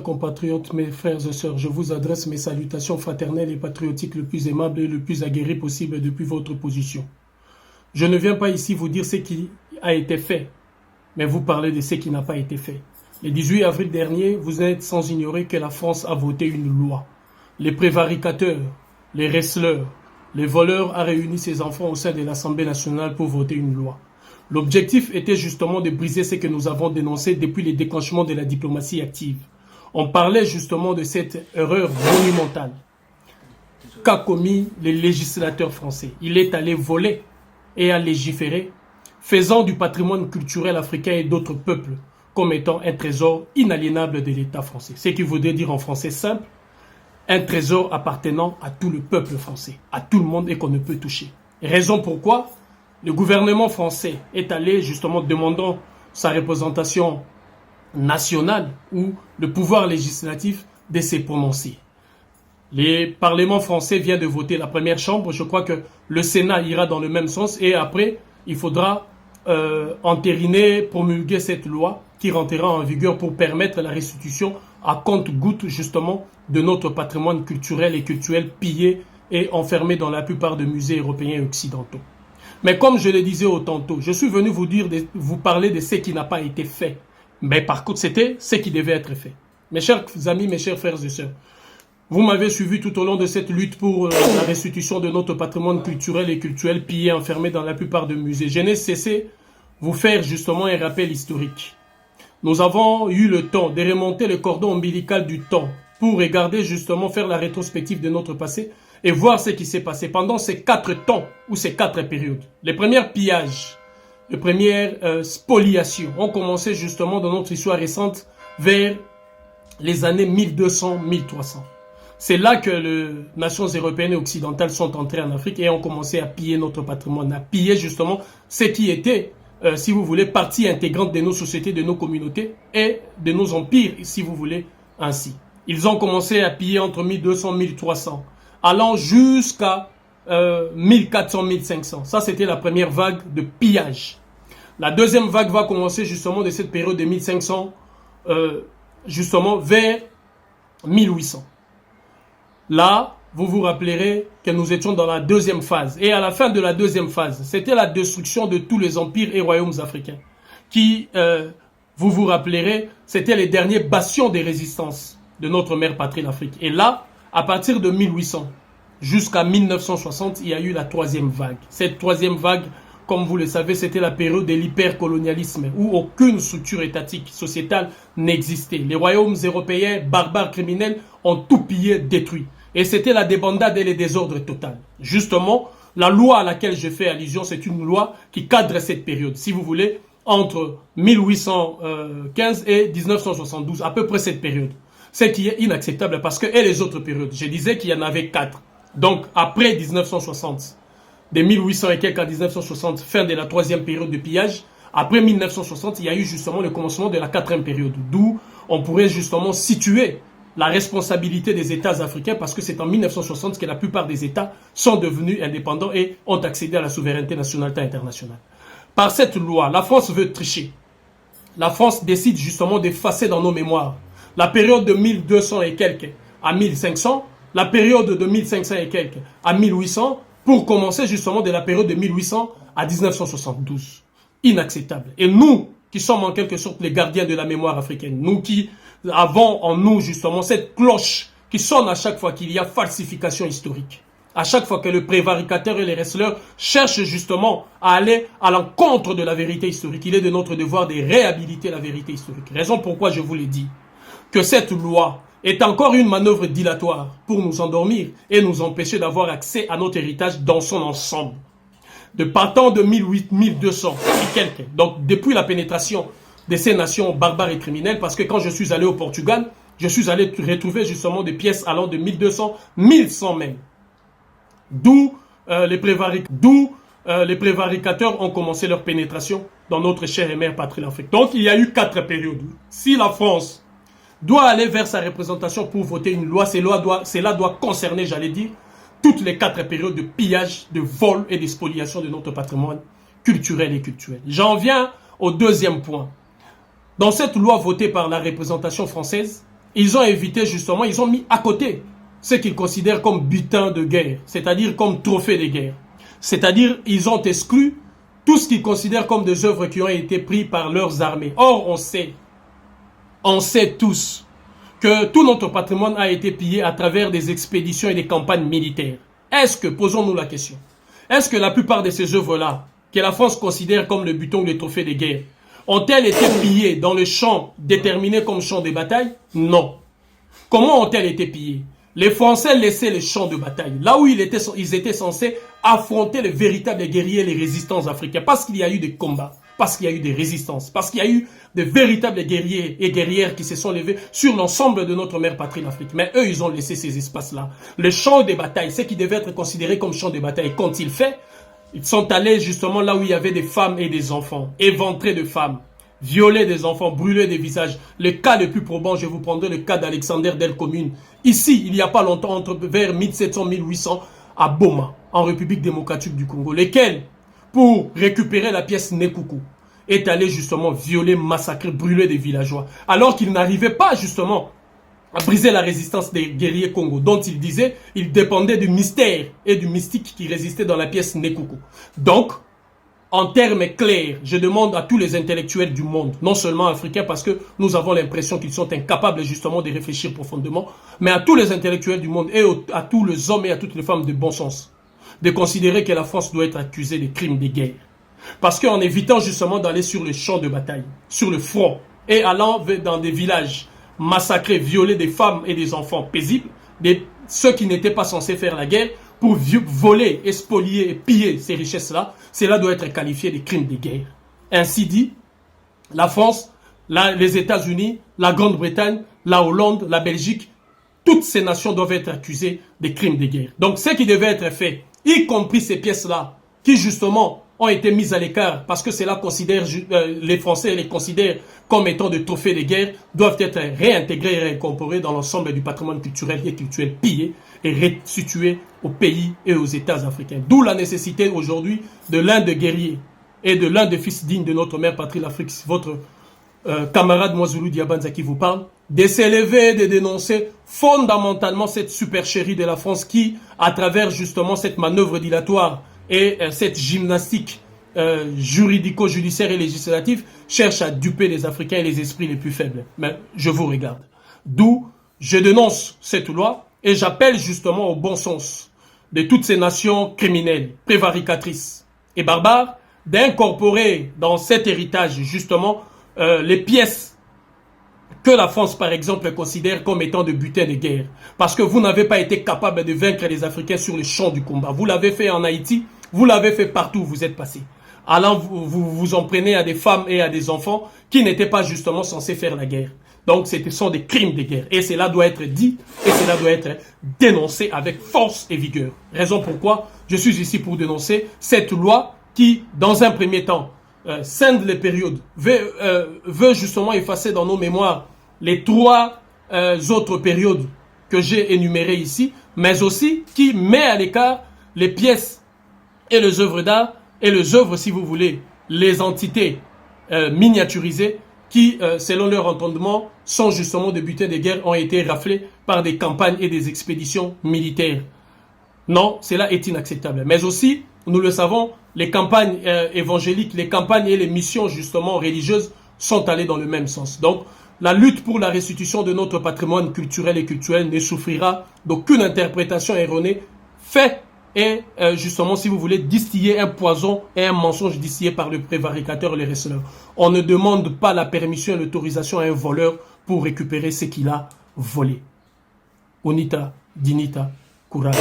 Compatriotes, mes frères et sœurs, je vous adresse mes salutations fraternelles et patriotiques le plus aimable et le plus aguerri possible depuis votre position. Je ne viens pas ici vous dire ce qui a été fait, mais vous parler de ce qui n'a pas été fait. Le 18 avril dernier, vous êtes sans ignorer que la France a voté une loi. Les prévaricateurs, les wrestlers, les voleurs ont réuni ses enfants au sein de l'Assemblée nationale pour voter une loi. L'objectif était justement de briser ce que nous avons dénoncé depuis le déclenchement de la diplomatie active. On parlait justement de cette erreur monumentale qu'a commis le législateur français. Il est allé voler et à légiférer, faisant du patrimoine culturel africain et d'autres peuples comme étant un trésor inaliénable de l'État français. Ce qui voudrait dire en français simple, un trésor appartenant à tout le peuple français, à tout le monde et qu'on ne peut toucher. Raison pourquoi le gouvernement français est allé justement demandant sa représentation nationale ou le pouvoir législatif de se prononcer. Le Parlement français vient de voter la première chambre. Je crois que le Sénat ira dans le même sens et après, il faudra entériner, promulguer cette loi qui rentrera en vigueur pour permettre la restitution à compte-gouttes justement de notre patrimoine culturel et culturel pillé et enfermé dans la plupart des musées européens et occidentaux. Mais comme je le disais au tantôt, je suis venu vous parler de ce qui n'a pas été fait. Mais par contre, c'était ce qui devait être fait. Mes chers amis, mes chers frères et sœurs, vous m'avez suivi tout au long de cette lutte pour la restitution de notre patrimoine culturel et culturel pillé, enfermé dans la plupart des musées. Je n'ai cessé vous faire justement un rappel historique. Nous avons eu le temps de remonter le cordon ombilical du temps pour regarder justement, faire la rétrospective de notre passé et voir ce qui s'est passé pendant ces 4 temps ou ces 4 périodes. Les premiers pillages, les premières spoliations ont commencé justement dans notre histoire récente vers les années 1200-1300. C'est là que les nations européennes et occidentales sont entrées en Afrique et ont commencé à piller notre patrimoine, à piller justement ce qui était, si vous voulez, partie intégrante de nos sociétés, de nos communautés et de nos empires, si vous voulez, ainsi. Ils ont commencé à piller entre 1200 et 1300, allant jusqu'à 1400-1500. Ça, c'était la première vague de pillage. La deuxième vague va commencer justement de cette période de 1500, justement vers 1800. Là, vous vous rappellerez que nous étions dans la deuxième phase. Et à la fin de la deuxième phase, c'était la destruction de tous les empires et royaumes africains. Qui, vous vous rappellerez, c'était les derniers bastions de résistance de notre mère patrie, l'Afrique. Et là, à partir de 1800 jusqu'à 1960, il y a eu la troisième vague. Cette troisième vague, comme vous le savez, c'était la période de l'hypercolonialisme où aucune structure étatique, sociétale n'existait. Les royaumes européens, barbares, criminels, ont tout pillé, détruit. Et c'était la débandade et le désordre total. Justement, la loi à laquelle je fais allusion, c'est une loi qui cadre cette période. Si vous voulez, entre 1815 et 1972, à peu près cette période. Ce qui est inacceptable parce que, et les autres périodes, je disais qu'il y en avait 4. Donc, après 1960, de 1800 et quelques à 1960, fin de la troisième période de pillage. Après 1960, il y a eu justement le commencement de la quatrième période, d'où on pourrait justement situer la responsabilité des États africains parce que c'est en 1960 que la plupart des États sont devenus indépendants et ont accédé à la souveraineté nationale et internationale. Par cette loi, la France veut tricher. La France décide justement d'effacer dans nos mémoires la période de 1200 et quelques à 1500, la période de 1500 et quelques à 1800, pour commencer justement de la période de 1800 à 1972. Inacceptable. Et nous, qui sommes en quelque sorte les gardiens de la mémoire africaine, nous qui avons en nous justement cette cloche qui sonne à chaque fois qu'il y a falsification historique, à chaque fois que le prévaricateur et les wrestlers cherchent justement à aller à l'encontre de la vérité historique, il est de notre devoir de réhabiliter la vérité historique. Raison pourquoi je vous l'ai dit, que cette loi est encore une manœuvre dilatoire pour nous endormir et nous empêcher d'avoir accès à notre héritage dans son ensemble. De partant de 1200 et quelques, donc depuis la pénétration de ces nations barbares et criminelles, parce que quand je suis allé au Portugal, je suis allé retrouver justement des pièces allant de 1200, 1100 même. D'où les prévaricateurs ont commencé leur pénétration dans notre chère et mère patrie l'Afrique. Donc il y a eu 4 périodes. Si la France doit aller vers sa représentation pour voter une loi, cela doit concerner, j'allais dire, toutes les 4 périodes de pillage, de vol et de spoliation de notre patrimoine culturel et culturel. J'en viens au deuxième point. Dans cette loi votée par la représentation française, ils ont évité justement, ils ont mis à côté ce qu'ils considèrent comme butin de guerre, c'est-à-dire comme trophée de guerre. C'est-à-dire, ils ont exclu tout ce qu'ils considèrent comme des œuvres qui ont été prises par leurs armées. Or, on sait tous que tout notre patrimoine a été pillé à travers des expéditions et des campagnes militaires. Est-ce que, posons-nous la question, est-ce que la plupart de ces œuvres-là, que la France considère comme le butin ou le trophée de guerre, ont-elles été pillées dans le champ déterminé comme champ de bataille? Non. Comment ont-elles été pillées? Les Français laissaient les champs de bataille, là où ils étaient censés affronter les véritables guerriers et les résistants africains, parce qu'il y a eu des combats, parce qu'il y a eu des résistances, parce qu'il y a eu de véritables guerriers et guerrières qui se sont levés sur l'ensemble de notre mère patrie l'Afrique. Mais eux, ils ont laissé ces espaces-là. Les champs de bataille, ce qui devait être considéré comme champs de bataille, qu'ont-ils fait? Ils sont allés justement là où il y avait des femmes et des enfants, éventrés de femmes, violer des enfants, brûler des visages. Le cas le plus probant, je vous prendrai le cas d'Alexander Del Commune. Ici, il n'y a pas longtemps, vers 1700-1800, à Boma, en République démocratique du Congo, lequel, pour récupérer la pièce Nekoukou, est allé justement violer, massacrer, brûler des villageois. Alors qu'il n'arrivait pas justement à briser la résistance des guerriers Congo, dont il disait, il dépendait du mystère et du mystique qui résistait dans la pièce Nekoukou. Donc, en termes clairs, je demande à tous les intellectuels du monde, non seulement africains, parce que nous avons l'impression qu'ils sont incapables justement de réfléchir profondément, mais à tous les intellectuels du monde et à tous les hommes et à toutes les femmes de bon sens, de considérer que la France doit être accusée de crimes de guerre. Parce qu'en évitant justement d'aller sur le champ de bataille, sur le front, et allant dans des villages, massacrer, violer des femmes et des enfants paisibles, ceux qui n'étaient pas censés faire la guerre, pour voler, spolier et piller ces richesses-là, cela doit être qualifié de crimes de guerre. Ainsi dit, la France, les États-Unis, la Grande-Bretagne, la Hollande, la Belgique, toutes ces nations doivent être accusées de crimes de guerre. Donc ce qui devait être fait, y compris ces pièces-là, qui justement ont été mises à l'écart parce que cela considère, les Français les considèrent comme étant des trophées de guerre, doivent être réintégrés et réincorporés dans l'ensemble du patrimoine culturel et culturel pillé et restitué aux pays et aux États africains. D'où la nécessité aujourd'hui de l'un des guerriers et de l'un des fils dignes de notre mère patrie l'Afrique, votre camarade Mouazoulou Diabanza qui vous parle, de s'élever, de dénoncer fondamentalement cette supercherie de la France qui, à travers justement cette manœuvre dilatoire et cette gymnastique juridico-judiciaire et législative, cherche à duper les Africains et les esprits les plus faibles. Mais je vous regarde. D'où je dénonce cette loi et j'appelle justement au bon sens de toutes ces nations criminelles, prévaricatrices et barbares, d'incorporer dans cet héritage justement les pièces que la France, par exemple, considère comme étant de butin de guerre. Parce que vous n'avez pas été capable de vaincre les Africains sur le champ du combat. Vous l'avez fait en Haïti, vous l'avez fait partout où vous êtes passé. Alors vous en prenez à des femmes et à des enfants qui n'étaient pas justement censés faire la guerre. Donc ce sont des crimes de guerre. Et cela doit être dit et cela doit être dénoncé avec force et vigueur. Raison pourquoi je suis ici pour dénoncer cette loi qui, dans un premier temps, scinde les périodes, veut justement effacer dans nos mémoires les trois autres périodes que j'ai énumérées ici, mais aussi qui met à l'écart les pièces et les œuvres d'art et les œuvres, si vous voulez, les entités miniaturisées qui, selon leur entendement, sont justement des butins de guerre, ont été raflés par des campagnes et des expéditions militaires. Non, cela est inacceptable. Mais aussi, nous le savons, les campagnes évangéliques, les campagnes et les missions justement religieuses sont allées dans le même sens. Donc, la lutte pour la restitution de notre patrimoine culturel et culturel ne souffrira d'aucune interprétation erronée, fait et justement, si vous voulez, distiller un poison et un mensonge distillé par le prévaricateur et le receleur. On ne demande pas la permission et l'autorisation à un voleur pour récupérer ce qu'il a volé. Unita, dignita, courage.